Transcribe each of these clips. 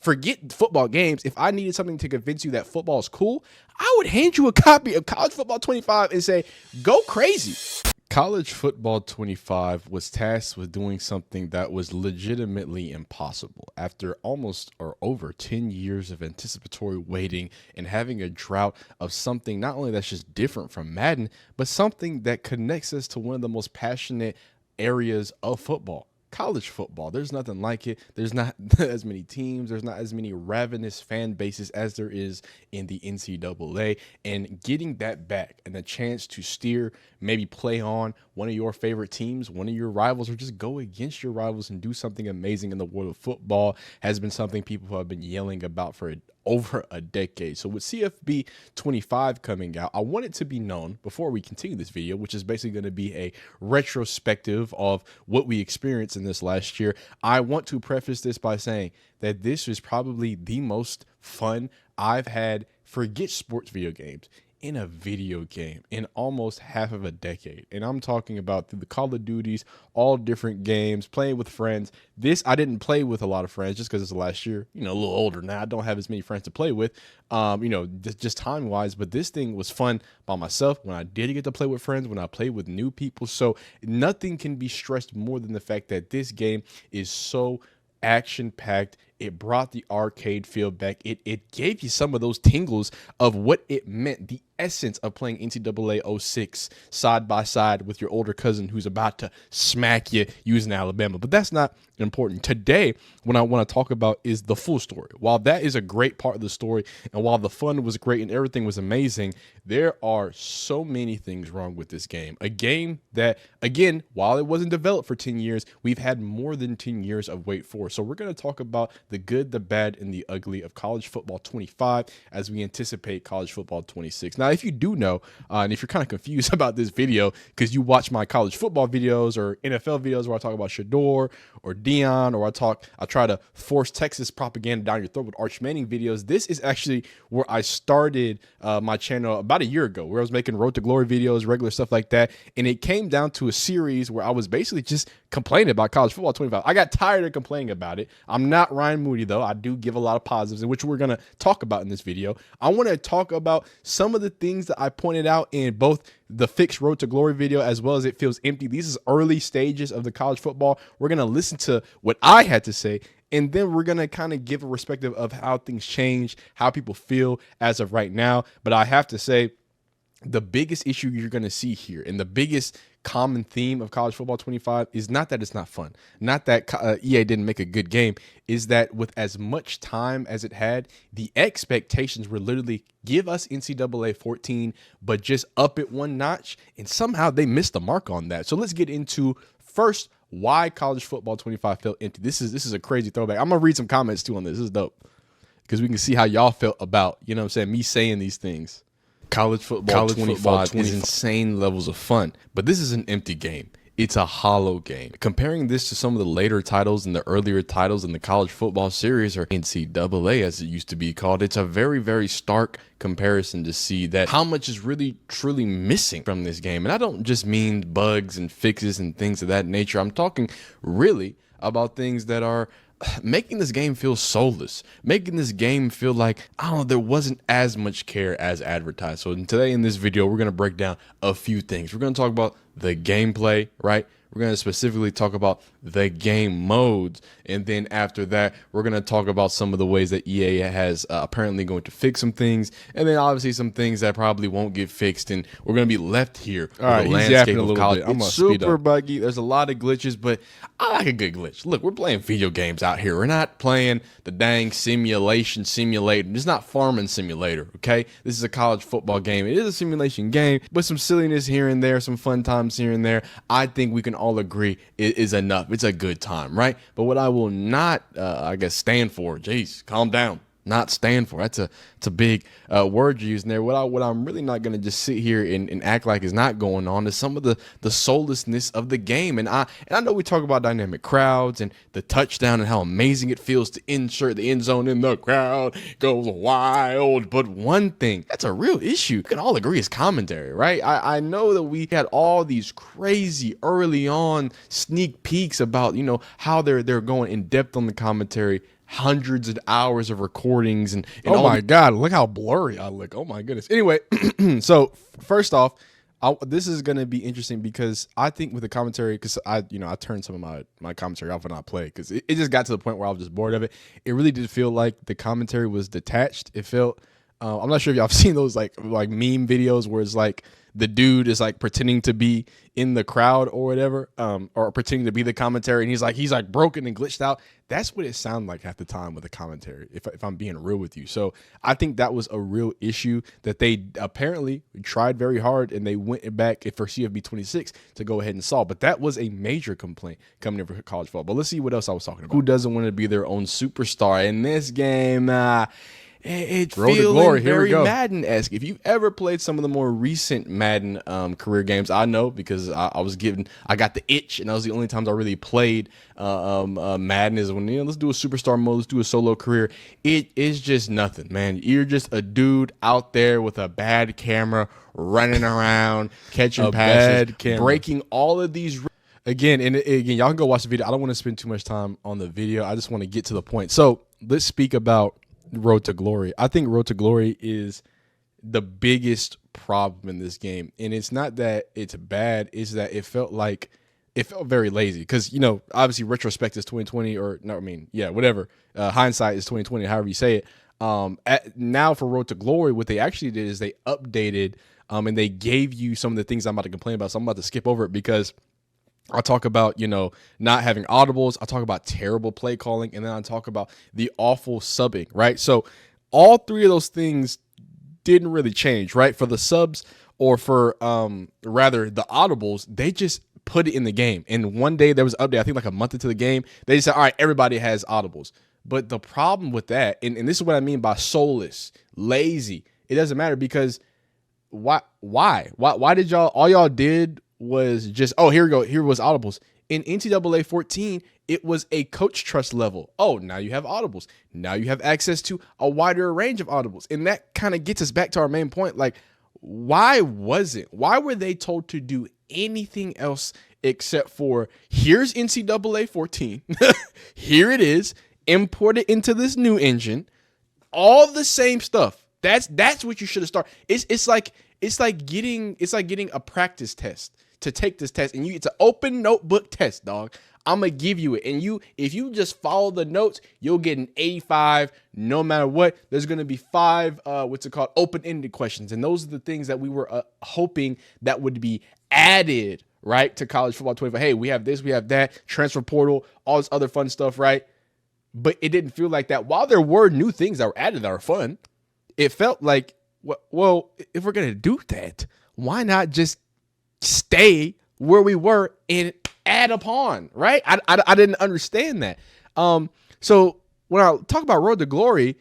forget football games. If I needed something to convince you that football is cool, I would hand you a copy of College Football 25 and say, go crazy. College Football 25 was tasked with doing something that was legitimately impossible. After almost or over 10 years of anticipatory waiting and having a drought of something not only that's just different from Madden, but something that connects us to one of the most passionate areas of football. College football. There's nothing like it. There's not as many teams. There's not as many ravenous fan bases as there is in the NCAA. And getting that back and the chance to steer, maybe play on one of your favorite teams, one of your rivals, or just go against your rivals and do something amazing in the world of football has been something people have been yelling about for over a decade. So with CFB 25 coming out, I want it to be known before we continue this video, which is basically going to be a retrospective of what we experienced in this last year. I want to preface this by saying that this is probably the most fun I've had, forget sports video games, in a video game in almost half of a decade. And I'm talking about through the Call of Duties, all different games, playing with friends. This, I didn't play with a lot of friends just because it's the last year, a little older now. I don't have as many friends to play with, just time wise. But this thing was fun by myself when I did get to play with friends, when I played with new people. So nothing can be stressed more than the fact that this game is so action packed. It brought the arcade feel back. It gave you some of those tingles of what it meant, the essence of playing NCAA 06 side by side with your older cousin who's about to smack you using Alabama. But that's not important. Today, what I want to talk about is the full story. While that is a great part of the story, and while the fun was great and everything was amazing, there are so many things wrong with this game. A game that, again, while it wasn't developed for 10 years, we've had more than 10 years of wait for. So we're going to talk about the good, the bad, and the ugly of College Football 25 as we anticipate College Football 26. Now, if you do know, and if you're kind of confused about this video because you watch my college football videos or NFL videos where I talk about Shador or Dion, or I try to force Texas propaganda down your throat with Arch Manning videos, this is actually where I started my channel about a year ago, where I was making Road to Glory videos, regular stuff like that. And it came down to a series where I was basically just complaining about College Football 25. I got tired of complaining about it. I'm not Ryan Moody, though. I do give a lot of positives, in which we're going to talk about in this video. I want to talk about some of the things that I pointed out in both the fixed Road to Glory video as well as It Feels Empty. These is early stages of the college football. We're going to listen to what I had to say, and then we're going to kind of give a perspective of how things change, how people feel as of right now. But I have to say, the biggest issue you're going to see here, and the biggest common theme of College Football 25, is not that it's not fun, not that EA didn't make a good game, is that with as much time as it had, the expectations were literally give us NCAA 14, but just up it one notch, and somehow they missed the mark on that. So let's get into first why College Football 25 felt empty. This is a crazy throwback. I'm gonna read some comments too on this. This is dope because we can see how y'all felt about, me saying these things. College Football 25 is insane levels of fun, but this is an empty game. It's a hollow game. Comparing this to some of the later titles and the earlier titles in the college football series, or NCAA as it used to be called, it's a very, very stark comparison to see that how much is really, truly missing from this game. And I don't just mean bugs and fixes and things of that nature. I'm talking really about things that are making this game feel soulless, making this game feel like, there wasn't as much care as advertised. So today in this video, we're going to break down a few things. We're going to talk about the gameplay, right? We're going to specifically talk about the game modes. And then after that, we're going to talk about some of the ways that EA has apparently going to fix some things. And then obviously some things that probably won't get fixed. And we're going to be left here with the landscape of college. It's super buggy. There's a lot of glitches, but I like a good glitch. Look, we're playing video games out here. We're not playing the dang simulation simulator. It's not Farming Simulator, okay? This is a college football game. It is a simulation game, but some silliness here and there, some fun times here and there. I think we can all agree it is enough. It's a good time, right? But what I will not, stand for, jeez, calm down. Not stand for. That's a big word you're using there. What I'm really not going to just sit here and act like is not going on is some of the soullessness of the game. And I know we talk about dynamic crowds and the touchdown and how amazing it feels to insert the end zone in the crowd goes wild. But one thing that's a real issue, we can all agree, is commentary, right? I know that we had all these crazy early on sneak peeks about how they're going in depth on the commentary. hundreds of hours of recordings and oh my God, look how blurry I look. Oh my goodness. Anyway, so first off, this is going to be interesting because I think with the commentary, because I turned some of my commentary off when I play because it just got to the point where I was just bored of it. It really did feel like the commentary was detached. It felt, I'm not sure if y'all have seen those like meme videos where it's like the dude is like pretending to be in the crowd or whatever, or pretending to be the commentary, and he's like broken and glitched out. That's what it sounded like at the time with the commentary, if I'm being real with you. So I think that was a real issue that they apparently tried very hard, and they went back for CFB 26 to go ahead and solve. But that was a major complaint coming in for college football. But let's see what else I was talking about. Who doesn't want to be their own superstar in this game? It's feeling very Madden-esque. If you've ever played some of the more recent Madden career games, I know because I got the itch, and that was the only times I really played Madden is when, let's do a superstar mode, let's do a solo career. It is just nothing, man. You're just a dude out there with a bad camera running around, catching passes, breaking all of these. Again, y'all can go watch the video. I don't want to spend too much time on the video. I just want to get to the point. So let's speak about Road to Glory. I think Road to Glory is the biggest problem in this game, and it's not that it's bad, it's that it felt very lazy because obviously retrospect is 2020, or no, I mean, yeah, whatever, hindsight is 2020, however you say it. Now for Road to Glory, what they actually did is they updated and they gave you some of the things I'm about to complain about, so I'm about to skip over it because I talk about, not having audibles. I talk about terrible play calling. And then I talk about the awful subbing, right? So all three of those things didn't really change, right? For the subs, or for rather the audibles, they just put it in the game. And one day there was an update, I think like a month into the game, they just said, all right, everybody has audibles. But the problem with that, and this is what I mean by soulless, lazy, it doesn't matter because why did all y'all did was just, oh, here we go, here was audibles. In NCAA 14, it was a coach trust level. Oh, now you have audibles. Now you have access to a wider range of audibles. And that kind of gets us back to our main point. Like, why were they told to do anything else except for, here's NCAA 14, here it is, import it into this new engine, all the same stuff. That's what you should have started. It's like getting a practice test to take this test, and it's an open notebook test, dog. I'm gonna give you it, and if you just follow the notes, you'll get an 85 no matter what. There's gonna be 5 open-ended questions, and those are the things that we were hoping that would be added, right, to college football 25. Hey, we have this, we have that, transfer portal, all this other fun stuff, right? But it didn't feel like that. While there were new things that were added that are fun, it felt like, well, if we're gonna do that, why not just stay where we were and add upon, right? I didn't understand that. So when I talk about Road to Glory,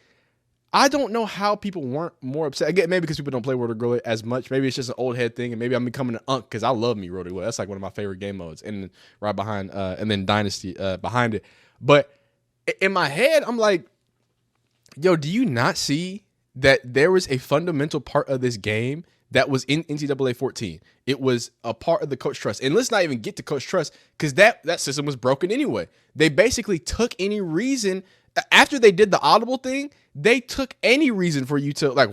I don't know how people weren't more upset. Again, maybe because people don't play Road to Glory as much. Maybe it's just an old head thing, and maybe I'm becoming an unk because I love me Road to Glory. That's like one of my favorite game modes, and right behind, and then Dynasty behind it. But in my head, I'm like, yo, do you not see that there was a fundamental part of this game that was in NCAA 14? It was a part of the coach trust. And let's not even get to coach trust because that system was broken anyway. They basically took any reason, after they did the audible thing, they took any reason for you to, like,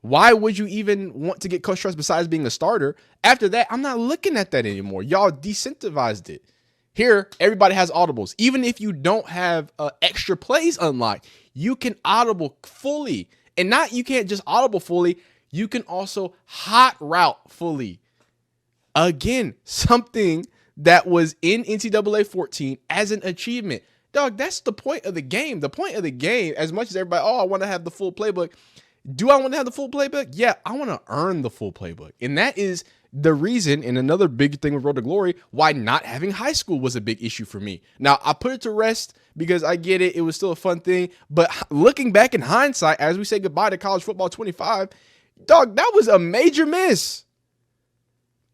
why would you even want to get coach trust besides being a starter? After that, I'm not looking at that anymore. Y'all decentivized it. Here, everybody has audibles. Even if you don't have extra plays unlocked, you can audible fully. And you can't just audible fully, you can also hot route fully. Again, something that was in NCAA 14 as an achievement. Dog, that's the point of the game. The point of the game, as much as everybody, I want to have the full playbook. Do I want to have the full playbook? Yeah, I want to earn the full playbook. And that is the reason, and another big thing with Road to Glory, why not having high school was a big issue for me. Now, I put it to rest because I get it. It was still a fun thing. But looking back in hindsight, as we say goodbye to college football 25, dog, that was a major miss.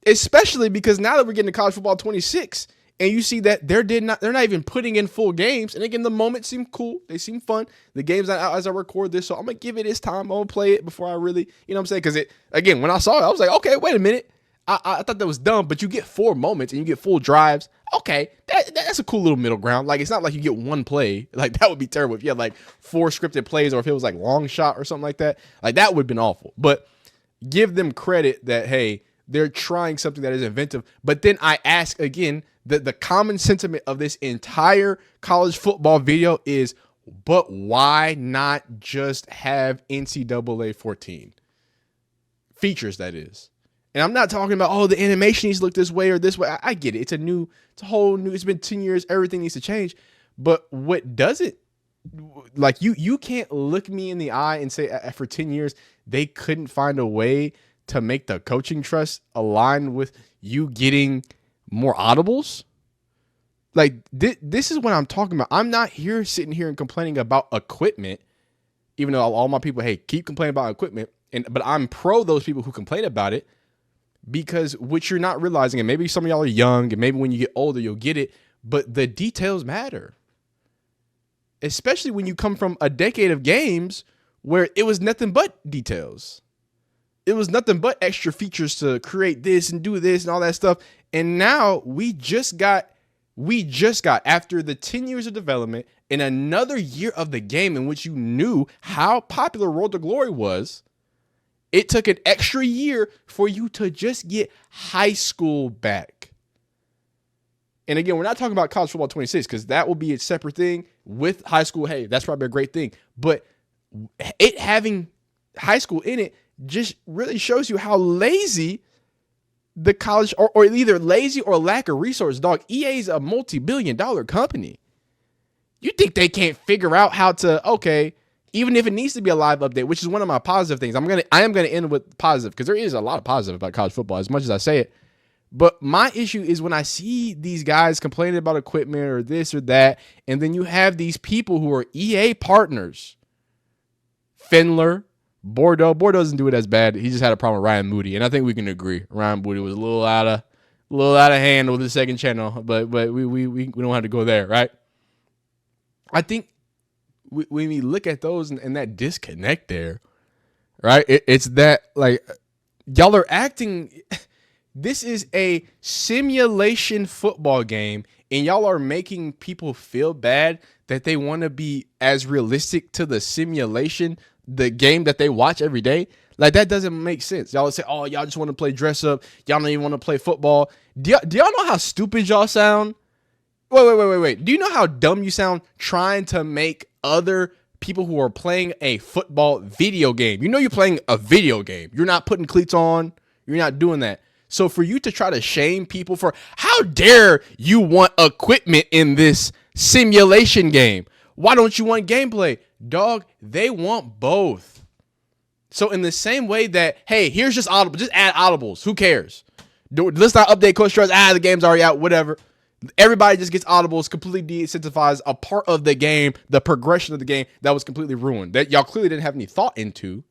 Especially because now that we're getting to college football 26, and you see that they're not even putting in full games. And again, the moments seem cool. They seem fun. The game's not out as I record this, so I'm going to give it its time. I'm going to play it before I really, you know what I'm saying? Because when I saw it, I was like, okay, wait a minute. I thought that was dumb, but you get 4 moments and you get full drives. okay, that's a cool little middle ground. Like, it's not like you get one play. Like, that would be terrible if you had like 4 scripted plays, or if it was like long shot or something like that. Like, that would have been awful. But give them credit that, hey, they're trying something that is inventive. But then I ask again, the common sentiment of this entire college football video is, but why not just have NCAA 14 features? That is. And I'm not talking about, oh, the animation needs to look this way or this way. I get it. It's a whole new, it's been 10 years. Everything needs to change. But what doesn't, like, you can't look me in the eye and say for 10 years, they couldn't find a way to make the coaching trust align with you getting more audibles. Like, this is what I'm talking about. I'm not here sitting here and complaining about equipment, even though all my people, hey, keep complaining about equipment. But I'm pro those people who complain about it, because what you're not realizing, and maybe some of y'all are young, and maybe when you get older, you'll get it, but the details matter. Especially when you come from a decade of games where it was nothing but details. It was nothing but extra features to create this and do this and all that stuff. And now we just got, after the 10 years of development and another year of the game in which you knew how popular Road to Glory was, it took an extra year for you to just get high school back. And again, we're not talking about college football 26, because that will be a separate thing. With high school, hey, that's probably a great thing. But it having high school in it just really shows you how lazy the college, or either lazy or lack of resource. Dog, EA is a multi-billion-dollar company. You think they can't figure out how to, okay, even if it needs to be a live update, which is one of my positive things. I am gonna end with positive, because there is a lot of positive about college football, as much as I say it. But my issue is when I see these guys complaining about equipment or this or that, and then you have these people who are EA partners. Findler, Bordeaux doesn't do it as bad. He just had a problem with Ryan Moody, and I think we can agree Ryan Moody was a little out of hand with the second channel, but we don't have to go there, right? I think when we look at those and that disconnect there, right? It's that, like, y'all are acting. This is a simulation football game, and y'all are making people feel bad that they want to be as realistic to the simulation, the game that they watch every day. Like, that doesn't make sense. Y'all say, oh, y'all just want to play dress up. Y'all don't even want to play football. Do y'all know how stupid y'all sound? Wait. Do you know how dumb you sound trying to make other people who are playing a football video game? You know you're playing a video game. You're not putting cleats on. You're not doing that. So for you to try to shame people for, how dare you want equipment in this simulation game? Why don't you want gameplay? Dog, they want both. So in the same way that, hey, here's just audible, just add audibles. Who cares? Let's not update coach stress. The game's already out, whatever. Everybody just gets audibles, completely de-incentivized a part of the game, the progression of the game that was completely ruined, that y'all clearly didn't have any thought into,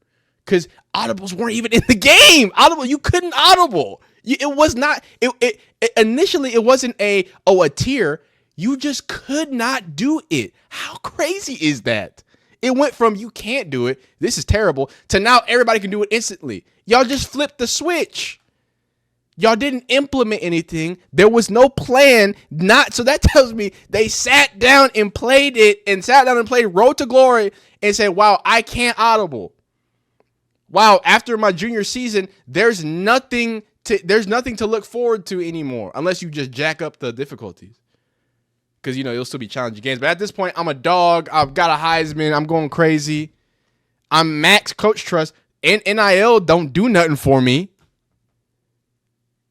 because audibles weren't even in the game. You couldn't audible. It was not, initially it wasn't a tier. You just could not do it. How crazy is that? It went from you can't do it, this is terrible, to now everybody can do it instantly. Y'all just flipped the switch. Y'all didn't implement anything. There was no plan. So that tells me they sat down and played it, and sat down and played Road to Glory and said, wow, I can't audible. Wow, after my junior season, there's nothing to look forward to anymore, unless you just jack up the difficulties. Because, you'll still be challenging games. But at this point, I'm a dog. I've got a Heisman. I'm going crazy. I'm max coach trust. And NIL don't do nothing for me.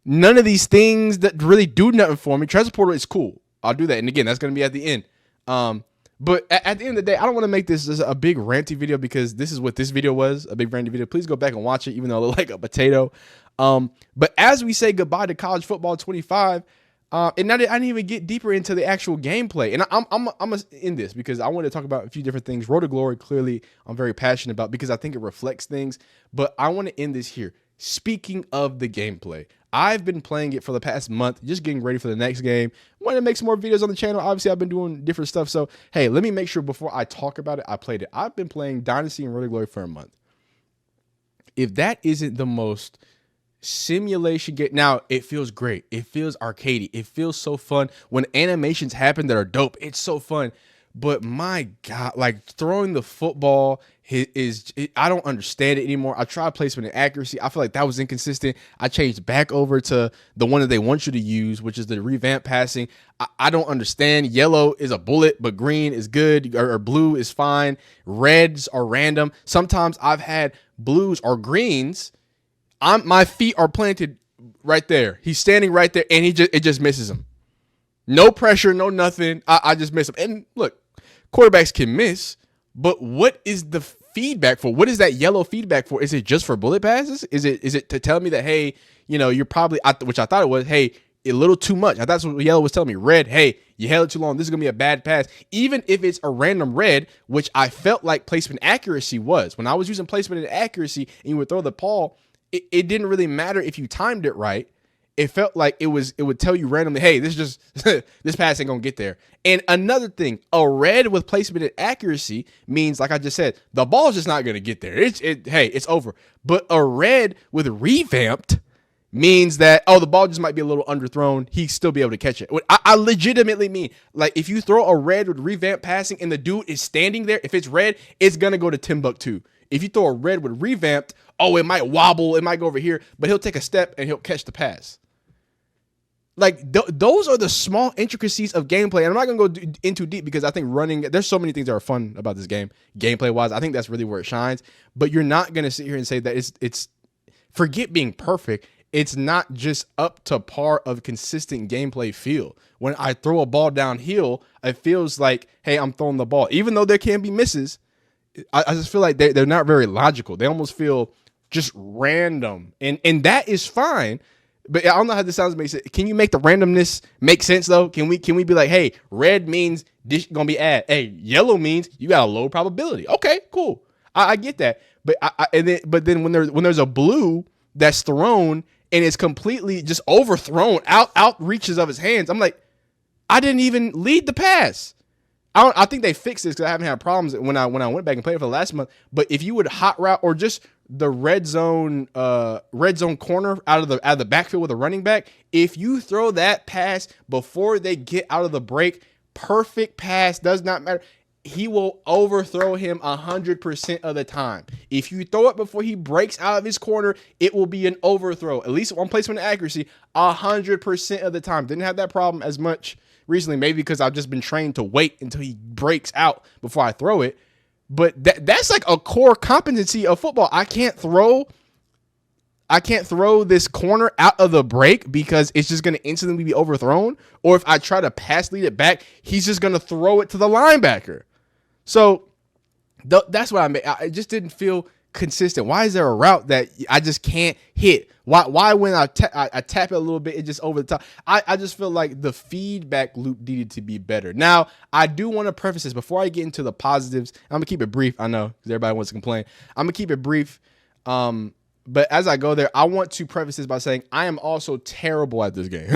None of these things that really do nothing for me. Transfer portal is cool. I'll do that. And again, that's going to be at the end. But at the end of the day, I don't want to make this a big ranty video, because this is what this video was, a big ranty video. Please go back and watch it, even though it looked like a potato. But as we say goodbye to college football 25, and now I didn't even get deeper into the actual gameplay. And I'm going to end this because I want to talk about a few different things. Road to Glory, clearly, I'm very passionate about, because I think it reflects things. But I want to end this here. Speaking of the gameplay, I've been playing it for the past month, just getting ready for the next game. Want to make some more videos on the channel. Obviously, I've been doing different stuff. So, hey, let me make sure before I talk about it, I played it. I've been playing Dynasty and Road to Glory for a month. If that isn't the most simulation get now it feels great. It feels arcadey. It feels so fun when animations happen that are dope. It's so fun. But my God, like throwing the football I don't understand it anymore. I tried placement and accuracy. I feel like that was inconsistent. I changed back over to the one that they want you to use, which is the revamp passing. I don't understand. Yellow is a bullet, but green is good, or blue is fine. Reds are random. Sometimes I've had blues or greens. My feet are planted right there. He's standing right there, and it just misses him. No pressure, no nothing. I just miss him. And look, quarterbacks can miss, but what is the feedback for? What is that yellow feedback for? Is it just for bullet passes? Is it to tell me that, hey, you're probably, which I thought it was, hey, a little too much. I thought that's what yellow was telling me. Red, hey, you held it too long. This is going to be a bad pass. Even if it's a random red, which I felt like placement accuracy was. When I was using placement and accuracy and you would throw the ball, it didn't really matter if you timed it right. It felt like it would tell you randomly, hey, this pass ain't gonna get there. And another thing, a red with placement and accuracy means, like I just said, the ball's just not gonna get there. It's over. But a red with revamped means that, the ball just might be a little underthrown. He'd still be able to catch it. I legitimately mean, like, if you throw a red with revamped passing and the dude is standing there, if it's red, it's gonna go to Timbuktu. If you throw a red with revamped, it might wobble, it might go over here, but he'll take a step and he'll catch the pass. Like, those are the small intricacies of gameplay. And I'm not going to go in too deep because I think there's so many things that are fun about this game, gameplay-wise. I think that's really where it shines. But you're not going to sit here and say that it's forget being perfect. It's not just up to par of consistent gameplay feel. When I throw a ball downhill, it feels like, hey, I'm throwing the ball. Even though there can be misses, I just feel like they're not very logical. They almost feel just random. And that is fine. But I don't know how this sounds. Can you make the randomness make sense though? Can we be like, hey, red means this gonna be ad. Hey, yellow means you got a low probability. Okay, cool. I get that. But then when there's a blue that's thrown and it's completely just overthrown out reaches of his hands, I'm like, I didn't even lead the pass. I think they fixed this because I haven't had problems when I went back and played for the last month. But if you would hot route or just the red zone corner out of the backfield with a running back, if you throw that pass before they get out of the break, perfect pass, does not matter. He will overthrow him 100% of the time. If you throw it before he breaks out of his corner, it will be an overthrow. At least one placement accuracy, 100% of the time. Didn't have that problem as much recently, maybe because I've just been trained to wait until he breaks out before I throw it. But that's like a core competency of football. I can't throw this corner out of the break because it's just going to instantly be overthrown. Or if I try to pass lead it back, he's just going to throw it to the linebacker. So that's what I mean. I just didn't feel consistent. Why is there a route that I just can't hit? Why when I tap it a little bit, it just over the top? I just feel like the feedback loop needed to be better. Now, I do want to preface this before I get into the positives. I'm going to keep it brief. I know because everybody wants to complain. I'm going to keep it brief. But as I go there, I want to preface this by saying I am also terrible at this game.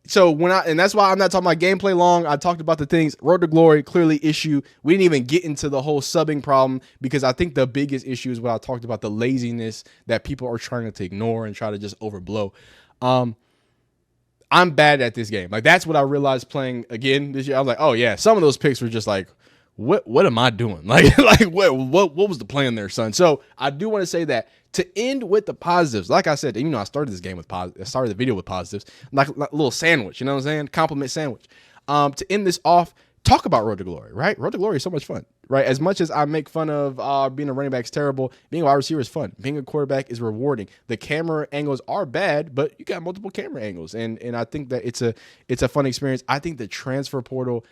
So and that's why I'm not talking about gameplay long. I talked about the things. Road to Glory, clearly issue. We didn't even get into the whole subbing problem because I think the biggest issue is what I talked about, the laziness that people are trying to ignore and try to just overblow. I'm bad at this game. Like, that's what I realized playing again this year. I was like, oh yeah, some of those picks were just like, what am I doing? Like what was the plan there, son? So I do want to say that to end with the positives, like I said, I started this game with positives. I started the video with positives, like a little sandwich, you know what I'm saying? Compliment sandwich. To end this off, talk about Road to Glory, right? Road to Glory is so much fun, right? As much as I make fun of being a running back is terrible, being a wide receiver is fun. Being a quarterback is rewarding. The camera angles are bad, but you got multiple camera angles, and I think that it's a fun experience. I think the transfer portal,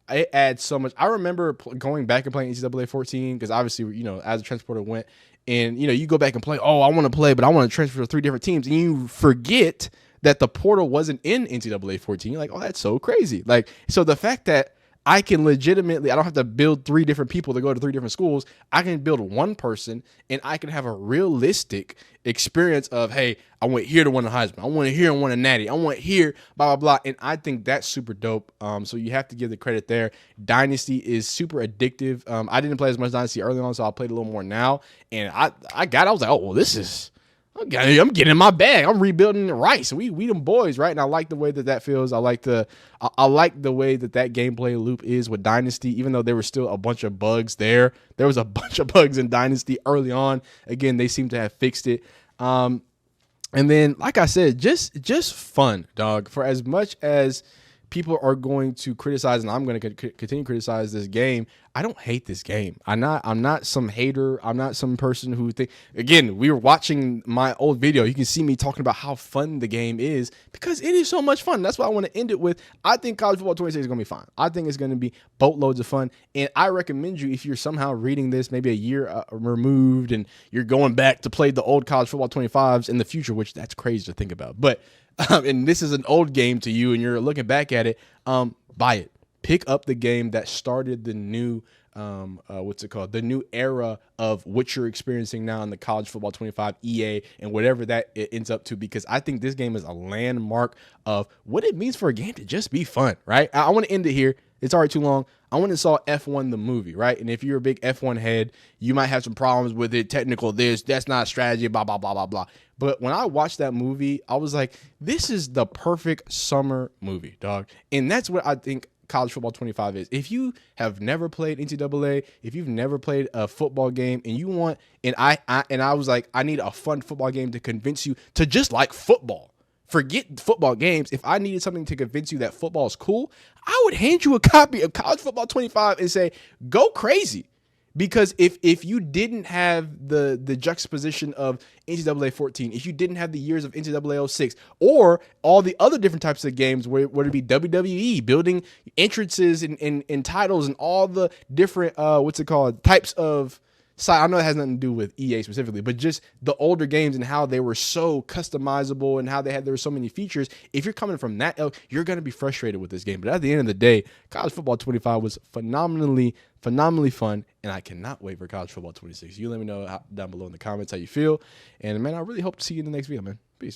it adds so much. I remember going back and playing NCAA 14 because obviously, as the transfer portal went, and you go back and play. Oh, I want to play, but I want to transfer to 3 different teams, and you forget that the portal wasn't in NCAA 14. You're like, oh, that's so crazy. Like, so the fact that I can legitimately, I don't have to build 3 different people to go to 3 different schools. I can build one person and I can have a realistic experience of, hey, I went here to win a Heisman. I went here and win a Natty. I went here, blah, blah, blah. And I think that's super dope. So you have to give the credit there. Dynasty is super addictive. I didn't play as much Dynasty early on, so I'll play it a little more now. And I was like, oh, well, this is I'm getting in my bag. I'm rebuilding the rice. We them boys, right? And I like the way that feels. I like I like the way that gameplay loop is with Dynasty. Even though there was still a bunch of bugs there was a bunch of bugs in Dynasty early on. Again, they seem to have fixed it. And then, like I said, just fun, dog. For as much as people are going to criticize, and I'm going to continue to criticize this game, I don't hate this game. I'm not some hater. I'm not some person who think. Again, we were watching my old video. You can see me talking about how fun the game is because it is so much fun. That's why I want to end it with. I think College Football 26 is going to be fine. I think it's going to be boatloads of fun, and I recommend you, if you're somehow reading this maybe a year removed and you're going back to play the old College Football 25s in the future, which that's crazy to think about, but. And this is an old game to you and you're looking back at it, buy it. Pick up the game that started the new, the new era of what you're experiencing now in the College Football 25 EA and whatever that it ends up to, because I think this game is a landmark of what it means for a game to just be fun, right? I want to end it here. It's already too long. I went and saw F1 the movie, right? And if you're a big F1 head, you might have some problems with it. Technical this, that's not strategy, blah, blah, blah, blah, blah. But when I watched that movie, I was like, this is the perfect summer movie, dog. And that's what I think College Football 25 is. If you have never played NCAA, if you've never played a football game and you want, and I was like, I need a fun football game to convince you to just like football. Forget football games. If I needed something to convince you that football is cool, I would hand you a copy of College Football 25 and say, go crazy. Because if you didn't have the juxtaposition of NCAA 14, if you didn't have the years of NCAA 06, or all the other different types of games where it be WWE, building entrances and titles and all the different, types of, I know it has nothing to do with EA specifically, but just the older games and how they were so customizable and how there were so many features. If you're coming from that ilk, you're going to be frustrated with this game. But at the end of the day, College Football 25 was phenomenally fun, and I cannot wait for College Football 26. You let me know down below in the comments how you feel. And, man, I really hope to see you in the next video, man. Peace.